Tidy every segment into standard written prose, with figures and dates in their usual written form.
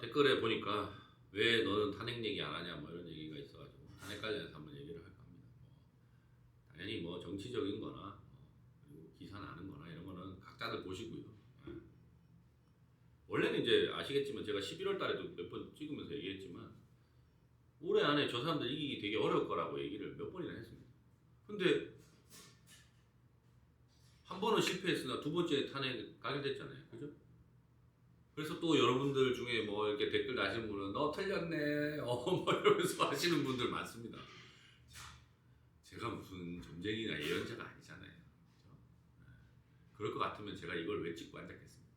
댓글에 보니까 왜 너는 탄핵 얘기 안 하냐 뭐 이런 얘기가 있어가지고 탄핵 관련해서 한번 얘기를 할까 합니다. 당연히 뭐 정치적인 거나 그리고 기사 나는 거나 이런 거는 각자들 보시고요. 예. 원래는 이제 아시겠지만 제가 11월 달에도 몇 번 찍으면서 얘기했지만 올해 안에 저 사람들 이기기 되게 어려울 거라고 얘기를 몇 번이나 했습니다. 근데 한 번은 실패했으나 두 번째 탄핵 가결됐잖아요. 그죠? 그래서 또 여러분들 중에 뭐 이렇게 댓글 다시는 분은 너 틀렸네 뭐 이러면서 하시는 분들 많습니다. 제가 무슨 점쟁이나 예언자가 아니잖아요. 그렇죠? 그럴 것 같으면 제가 이걸 왜 찍고 앉았겠습니까?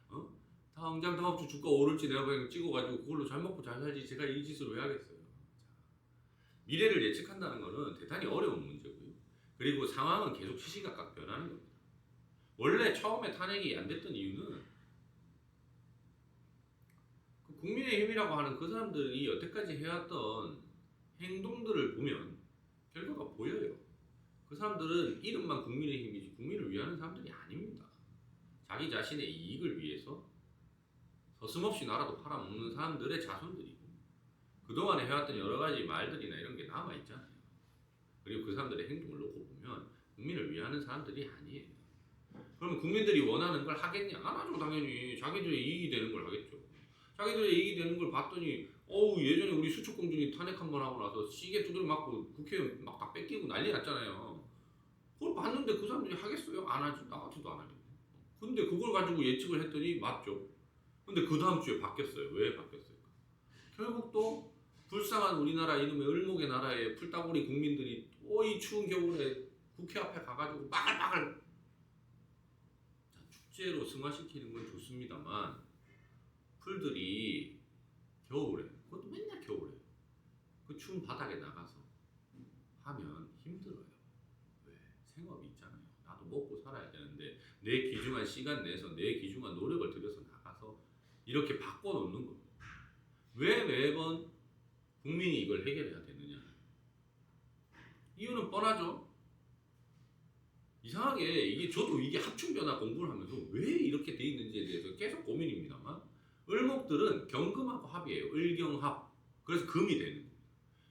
어? 당장 다음 주 주가 오를지 내가 그냥 찍어가지고 그걸로 잘 먹고 잘 살지 제가 이 짓을 왜 하겠어요. 미래를 예측한다는 것은 대단히 어려운 문제고요. 그리고 상황은 계속 시시각각 변하는 겁니다. 원래 처음에 탄핵이 안 됐던 이유는 국민의힘이라고 하는 그 사람들이 여태까지 해왔던 행동들을 보면 결과가 보여요. 그 사람들은 이름만 국민의힘이지 국민을 위하는 사람들이 아닙니다. 자기 자신의 이익을 위해서 서슴없이 나라도 팔아먹는 사람들의 자손들이고 그동안에 해왔던 여러 가지 말들이나 이런 게 남아있잖아요. 그리고 그 사람들의 행동을 놓고 보면 국민을 위하는 사람들이 아니에요. 그러면 국민들이 원하는 걸 하겠냐? 안 하죠, 당연히. 자기들의 이익이 되는 걸 하겠죠. 자기들의 이익이 되는 걸 봤더니 예전에 우리 수축공준이 탄핵 한 번 하고 나서 시계 두드려 맞고 국회의원 막 다 뺏기고 난리 났잖아요. 그걸 봤는데 그 사람들이 하겠어요? 안 하지. 나 같아도 안 하겠네. 근데 그걸 가지고 예측을 했더니 맞죠. 근데 그 다음 주에 바뀌었어요. 왜 바뀌었을까? 결국 또 불쌍한 우리나라 이놈의 을목의 나라의 풀따구리 국민들이 이 추운 겨울에 국회 앞에 가가지고 빠글빠글 축제로 승화시키는 건 좋습니다만 풀들이 겨울에 그것도 맨날 겨울에 그 추운 바닥에 나가서 하면 힘들어요. 왜? 생업이 있잖아요. 나도 먹고 살아야 되는데 내 귀중한 시간 내서 내 귀중한 노력을 들여서 나가서 이렇게 바꿔놓는 겁니다. 왜 매번 국민이 이걸 해결해야 되느냐? 이유는 뻔하죠. 이상하게 저도 이게 합충변화 공부를 하면서 왜 이렇게 돼 있는지에 대해서 계속 고민입니다만 을목들은 경금하고 합이에요. 을경합. 그래서 금이 되는 겁니다.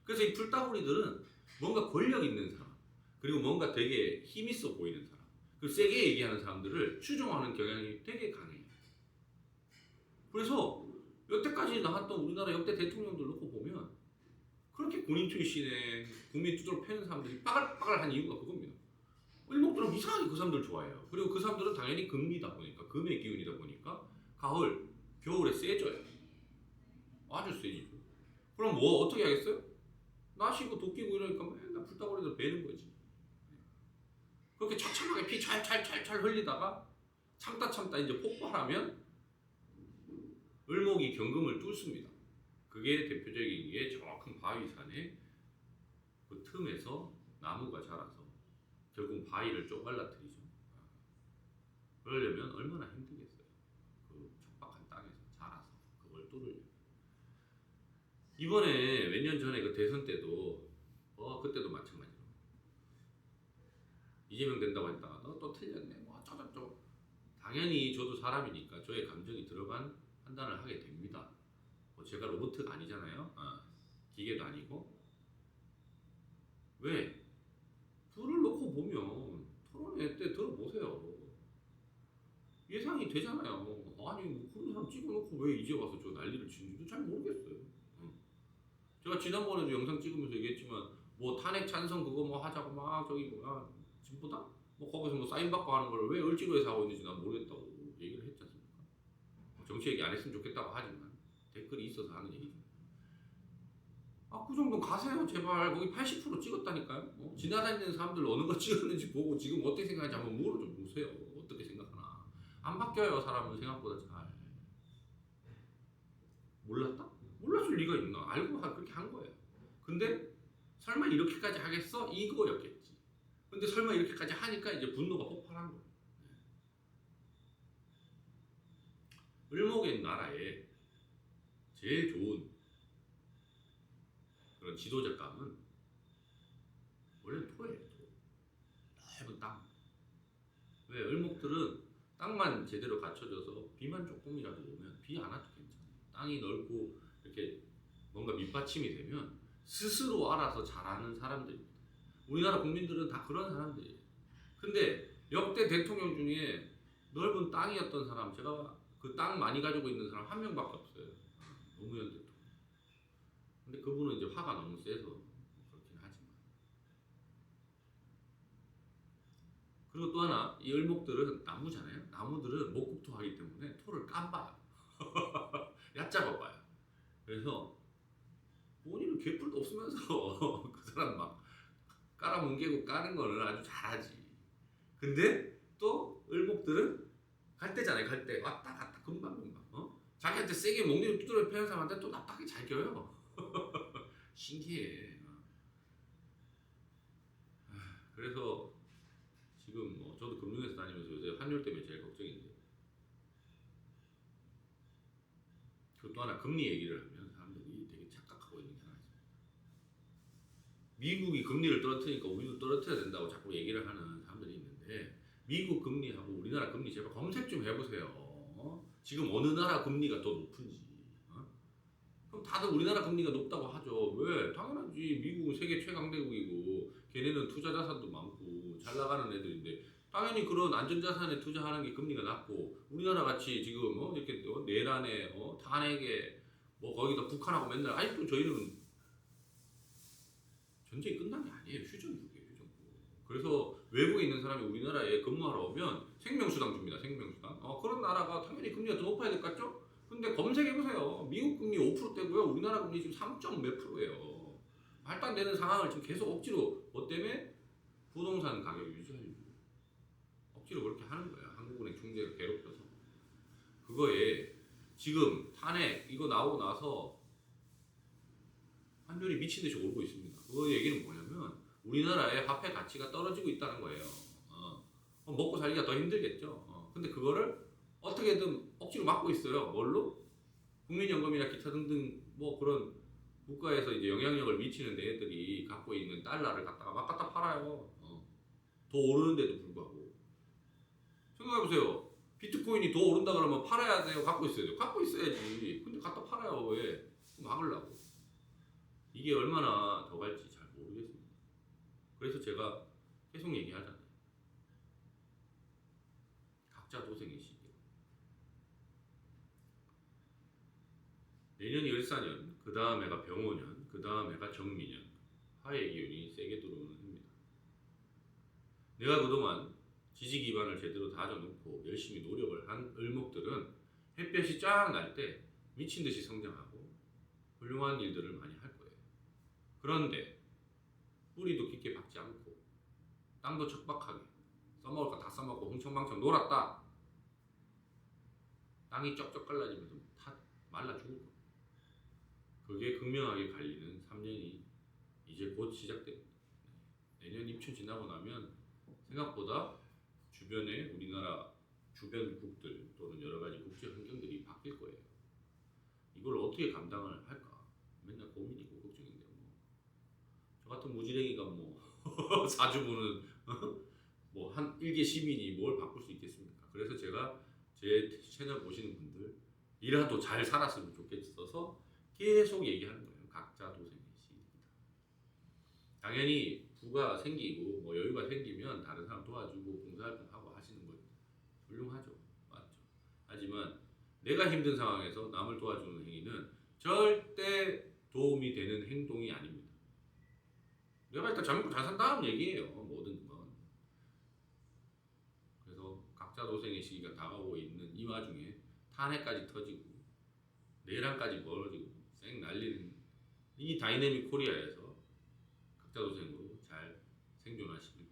그래서 이 풀따구리들은 뭔가 권력 있는 사람 그리고 뭔가 되게 힘 있어 보이는 사람 그리고 세게 얘기하는 사람들을 추종하는 경향이 되게 강해요. 그래서 여태까지 나왔던 우리나라 역대 대통령들 놓고 보면 그렇게 군인 출신의 국민 두드러 패는 사람들이 빠글빠글한 이유가 그겁니다. 을목들은 이상하게 그 사람들 좋아해요. 그리고 그 사람들은 당연히 금이다 보니까 금의 기운이다 보니까 가을, 겨울에 세져요. 아주 세지죠. 그럼 뭐 어떻게 하겠어요? 나시고 도끼고 이러니까 맨날 풀따구리들 베는 거지. 그렇게 처참하게 피 찰찰찰찰 흘리다가 참다 이제 폭발하면 을목이 경금을 뚫습니다. 그게 대표적인 게 저 큰 바위산에 그 틈에서 나무가 자라서 결국 바위를 쪼갈라뜨리죠. 그러려면 얼마나 힘들겠어요. 그 척박한 땅에서 자라서 그걸 뚫으려면. 이번에 몇 년 전에 그 대선 때도 그때도 마찬가지로 이재명 된다고 했다가 너 또 틀렸네 뭐 어쩌고저쩌고. 당연히 저도 사람이니까 저의 감정이 들어간 판단을 하게 됩니다. 제가 로봇가 아니잖아요. 기계도 아니고. 왜? 둘을 놓고 보면 토론회 때 들어보세요. 예상이 되잖아요. 아니 뭐 그런 사람 찍어놓고 왜 이제 와서 저 난리를 치는지도 잘 모르겠어요. 제가 지난번에도 영상 찍으면서 얘기했지만 뭐 탄핵 찬성 그거 뭐 하자고 막 저기 뭐야 진보다 뭐 거기서 뭐 사인 받고 하는 걸 왜 을지로에서 하고 있는지 난 모르겠다고 얘기를 했지 않습니까? 정치 얘기 안 했으면 좋겠다고 하지만 댓글이 있어서 하는 얘기죠. 그 정도 가세요 제발. 거기 80% 찍었다니까요. 지나다니는 사람들 어느 거 찍었는지 보고 지금 어떻게 생각하는지 한번 물어 좀 보세요. 어떻게 생각하나. 안 바뀌어요 사람은 생각보다 잘. 몰랐다? 몰랐을 리가 있나. 알고 그렇게 한 거예요. 근데 설마 이렇게까지 하겠어? 이거였겠지. 근데 설마 이렇게까지 하니까 이제 분노가 폭발한 거예요. 을목의 나라에 제일 좋은 그런 지도자감은 원래 토예요. 토. 넓은 땅. 왜? 을목들은 땅만 제대로 갖춰져서 비만 조금이라도 오면 비 안 와도 괜찮아요. 땅이 넓고 이렇게 뭔가 밑받침이 되면 스스로 알아서 자라는 사람들입니다. 우리나라 국민들은 다 그런 사람들이에요. 근데 역대 대통령 중에 넓은 땅이었던 사람, 제가 그 땅 많이 가지고 있는 사람 한 명밖에 없어요. 노무현 대통령. 근데 그분은 이제 화가 너무 세서 그렇긴 하지만. 그리고 또 하나, 이 을목들은 나무잖아요. 나무들은 목국토하기 때문에 토를 깜봐요. 얕잡아 봐요. 그래서 본인은 개뿔도 없으면서 그 사람 막 깔아뭉개고 까는 거는 아주 잘하지. 근데 또 을목들은 갈대잖아요. 갈대 왔다 갔다 금방금방. 자기한테 세게 목리를 두드려 패는 사람한테 또 나쁘게 잘 껴요. 신기해. 그래서 지금 뭐 저도 금융회사 다니면서 요새 환율 때문에 제일 걱정인데, 그리고 또 하나 금리 얘기를 하면 사람들이 되게 착각하고 있는 게 하나 있습니다. 미국이 금리를 떨어뜨리니까 우리도 떨어뜨려야 된다고 자꾸 얘기를 하는 사람들이 있는데, 미국 금리하고 우리나라 금리 제발 검색 좀 해보세요. 지금 어느 나라 금리가 더 높은지. 그럼 다들 우리나라 금리가 높다고 하죠. 왜? 당연하지. 미국은 세계 최강대국이고 걔네는 투자 자산도 많고 잘 나가는 애들인데 당연히 그런 안전자산에 투자하는 게 금리가 낮고, 우리나라 같이 지금 이렇게 내란에 탄핵에 거기다 북한하고 맨날 아직도 저희는 전쟁이 끝난 게 아니에요. 휴전국이에요. 휴전국. 그래서 외국에 있는 사람이 우리나라에 근무하러 오면 생명수당 줍니다. 생명수당. 그런 나라가 당연히 금리가 더 높아야 될 것 같죠? 근데 검색해보세요. 미국 금리 5%대고요. 우리나라 금리 지금 3점 몇 %예요. 말도 안 되는 상황을 지금 계속 억지로, 뭐 때문에? 부동산 가격 유지하려고. 억지로 그렇게 하는 거야. 한국은행 총재가 괴롭혀서. 그거에 지금 탄핵 이거 나오고 나서 환율이 미친 듯이 오르고 있습니다. 그 얘기는 뭐냐면 우리나라의 화폐 가치가 떨어지고 있다는 거예요. 먹고 살기가 더 힘들겠죠. 근데 그거를 어떻게든 억지로 막고 있어요. 뭘로? 국민연금이나 기타 등등 그런 국가에서 이제 영향력을 미치는 애들이 갖고 있는 달러를 갖다가 막 갖다 팔아요. 더 오르는데도 불구하고. 생각해보세요. 비트코인이 더 오른다 그러면 팔아야 돼요? 갖고 있어야 돼요? 갖고 있어야지. 근데 갖다 팔아요. 왜? 막으려고. 이게 얼마나 더 갈지 잘 모르겠습니다. 그래서 제가 계속 얘기하잖아요. 각자 도생의 시기. 내년이 을사년, 그 다음에가 병오년, 그 다음에가 정미년. 화의 기운이 세게 들어오는 해입니다. 내가 그동안 지지 기반을 제대로 다져놓고 열심히 노력을 한 을목들은 햇볕이 쫙 날 때 미친 듯이 성장하고 훌륭한 일들을 많이 할 거예요. 그런데 뿌리도 깊게 박지 않고 땅도 척박하게 써먹을 거 다 써먹고 흥청망청 놀았다. 땅이 쩍쩍 갈라지면서 다 말라 죽을 거예요. 그게 극명하게 갈리는 3년이 이제 곧 시작됩니다. 내년 입춘 지나고 나면 생각보다 주변에 우리나라 주변국들 또는 여러 가지 국제 환경들이 바뀔 거예요. 이걸 어떻게 감당을 할까? 맨날 고민이고 걱정인데 저 같은 무지랭이가 사주보는 한 일개 시민이 뭘 바꿀 수 있겠습니까? 그래서 제가 제 채널 보시는 분들 이라도 잘 살았으면 좋겠어서 계속 얘기하는 거예요. 각자 도생의 시기입니다. 당연히 부가 생기고 여유가 생기면 다른 사람 도와주고 봉사활동하고 하시는 거 훌륭하죠. 맞죠. 하지만 내가 힘든 상황에서 남을 도와주는 행위는 절대 도움이 되는 행동이 아닙니다. 내가 일단 잘 먹고 잘 산다는 얘기예요. 뭐든 건. 그래서 각자 도생의 시기가 다가오고 있는 이 와중에 탄핵까지 터지고 내란까지 벌어지고 쌩 날리는 이 다이내믹 코리아에서 각자 도생으로 잘 생존하시길